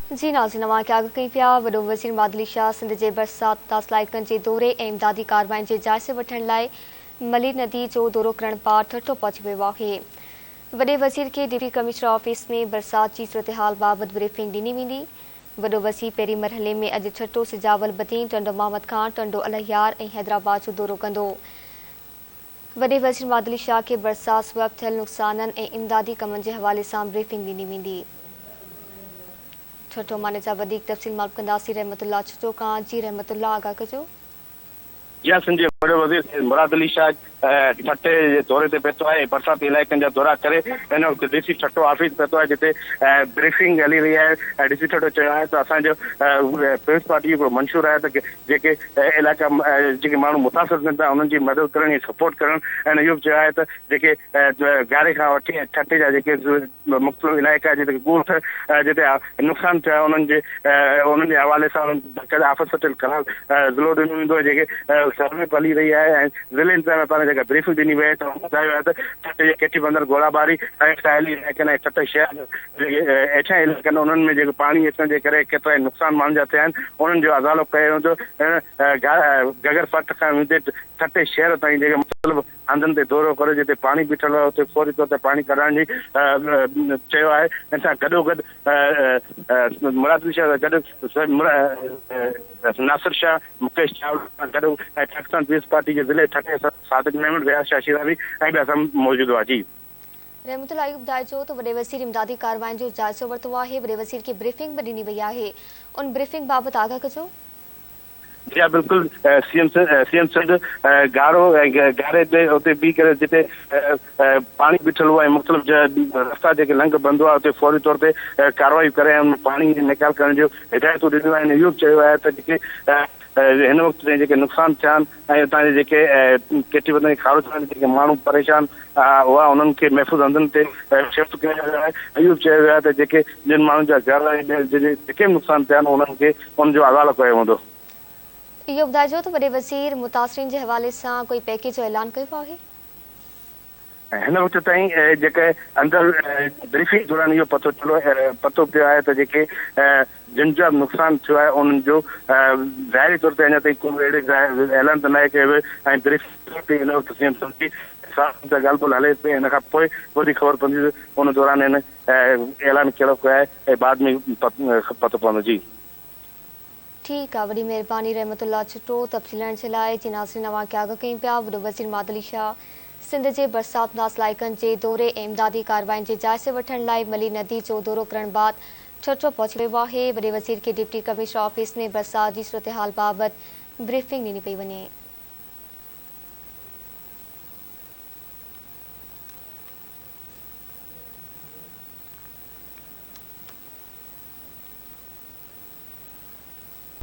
जी नाज़रीन, अवां खे आगाह कई पिया। वॾो वज़ीर मादली शाह सिंध जे बरसात इलाइक़नि जे दौरे ऐं इमदादी कार्रवाइनि जे जाइज़े वठण लाइ मली नदी जो दौरो करण पार ठठो पहुची वियो आहे। वॾे वज़ीर खे डिप्टी कमिश्नर ऑफिस में बरसात जी सूरतहाल बाबति ब्रीफिंग ॾिनी वेंदी। वॾो वज़ीर पहिरीं मरहले में अॼु ठठो सिजावल बदीन टंडो मामद खान टंडो अलहियार ऐं हैदराबाद जो दौरो कंदो। वॾे वज़ीर मादली शाह खे बरसात सबबि थियल नुक़साननि ऐं इमदादी कमनि जे हवाले सां ब्रीफिंग ॾिनी वेंदी। छठो माने जा वधीक तफ़सील मालूम कंदासीं रहमतुल्लाह छठो खां। जी रहमतुल्लाह, आगाह कजो। सिंध जे वॾे वज़ीर मुराद अली शाह ठटे जे दौरे ते पहुतो आहे। बरसाती इलाइक़नि जा दौरा करे हिन वक़्तु डीसी ठटो ऑफिस पहुतो आहे, जिते ब्रीफिंग हली रही आहे। डीसी ठटो चयो आहे त असांजो पीपल्स पार्टी हिकिड़ो मंशूर आहे त जेके इलाइक़ा जेके माण्हू मुतासिर थियनि था उन्हनि जी मदद करण ऐं सपोर्ट करण। ऐं इहो बि चयो आहे त जेके गारे खां वठी ठटे जा जेके मुख़्तलिफ़ इलाइक़ा जिते ॻोठ जिते नुक़सानु थियो आहे उन्हनि जे हवाले सां आफ़त सटियल करार ज़िलो ॾिनो वेंदो आहे। जेके सर्वे हली रही आहे ऐं ज़िले इंतज़ामिया पारां जेका ब्रीफिंग ॾिनी वई आहे त ॿुधायो आहे त ठटे जे केटी बंदर गोलाबारी ऐं साहिली इलाइक़नि ऐं ठटे शहर जेके हेठियां इलाइक़नि उन्हनि में जेको पाणी अचण जे करे केतिरा ई नुक़सान माण्हुनि जा थिया आहिनि, उन्हनि जो अज़ालो कयो वेंदो। गगर फट खां वेंदे ठटे शहर ताईं जेके मुख़्तलिफ़ हंधनि ते दौरो करे जिते पाणी बीठल आहे उते फौरी तौर ते पाणी कढाइण जी चयो आहे। इन सां गॾोगॾु मुराद शाह गॾु नासिर शाह, मुकेश चावला गॾु ऐं पाकिस्तान पीपल्स पार्टी जे ज़िले ठटे सादिक मेमन, रियाज़ शाह शिरावी ऐं ॿिया सभु मौजूदु हुआ। जी रहमतुल्लाह, इहो ॿुधाइजो त वॾे वज़ीर इमदादी कार्रवाइनि जो जाइज़ो वरितो आहे। वॾे वज़ीर खे ब्रीफिंग बि ॾिनी वई आहे, उन ब्रीफिंग बाबति आगाह कजो। जी बिल्कुलु। सीएम सिंध गारे ते उते बीह करे जिते पाणी बीठल हुआ ऐं मुख़्तलिफ़ रस्ता जेके लंघ बंदि हुआ उते फौरी तौर ते कार्रवाई करे ऐं पाणी निकाल करण जो हिदायतूं ॾिनियूं आहिनि। इहो बि चयो आहे त जेके हिन वक़्तु ताईं जेके नुक़सान थिया आहिनि ऐं हितां जे जेके केटी बंदर खारो थियण जेके माण्हू परेशान हुआ उन्हनि खे महफ़ूज़ हंधनि ते शिफ्ट कयो वियो आहे। इहो बि चयो वियो आहे त जेके जिन माण्हुनि जा घर जेके बि नुक़सान थिया आहिनि उन्हनि खे उनजो हवालो कयो वेंदो। इहो ॿुधाइजो त वॾे वज़ीर मुतासिरीन जे हवाले सां कोई पैकेज जो ऐलान कयो आहे? हिन वक़्तु ताईं जेके अंदरि ब्रीफिंग दौरान इहो पतो पियो आहे त जेके जिन जा नुक़सान थियो आहे उन्हनि जो ज़ाहिरी तौर ते अञा ताईं को अहिड़े ऐलान त न कयो वियो ऐं ब्रीफिंग ते हिन वक़्तु सीएम ॻाल्हि ॿोल हले पई। हिन खां पोइ वरी ख़बर पवंदी उन दौरान हिन ऐलान कहिड़ो कयो आहे ऐं बाद में पतो पवंदो। जी ठीकु आहे, वॾी महिरबानी रहमतुल्लाह छठो तफ़सीलनि जे लाइ। जी नाज़रीन, अवां खे आगाह कयूं पिया। वॾो वज़ीर मादली शाह सिंध जे बरसात इलाइक़नि जे दौरे ऐं इमदादी कार्रवाइनि जे जाइज़े वठण लाइ मली नदी जो दौरो करण बाद ठठो पहुची वियो आहे। वॾे वज़ीर खे डिप्टी कमिश्नर ऑफिस में बरसात जी सूरतहाल बाबति ब्रीफिंग ॾिनी पई वञे।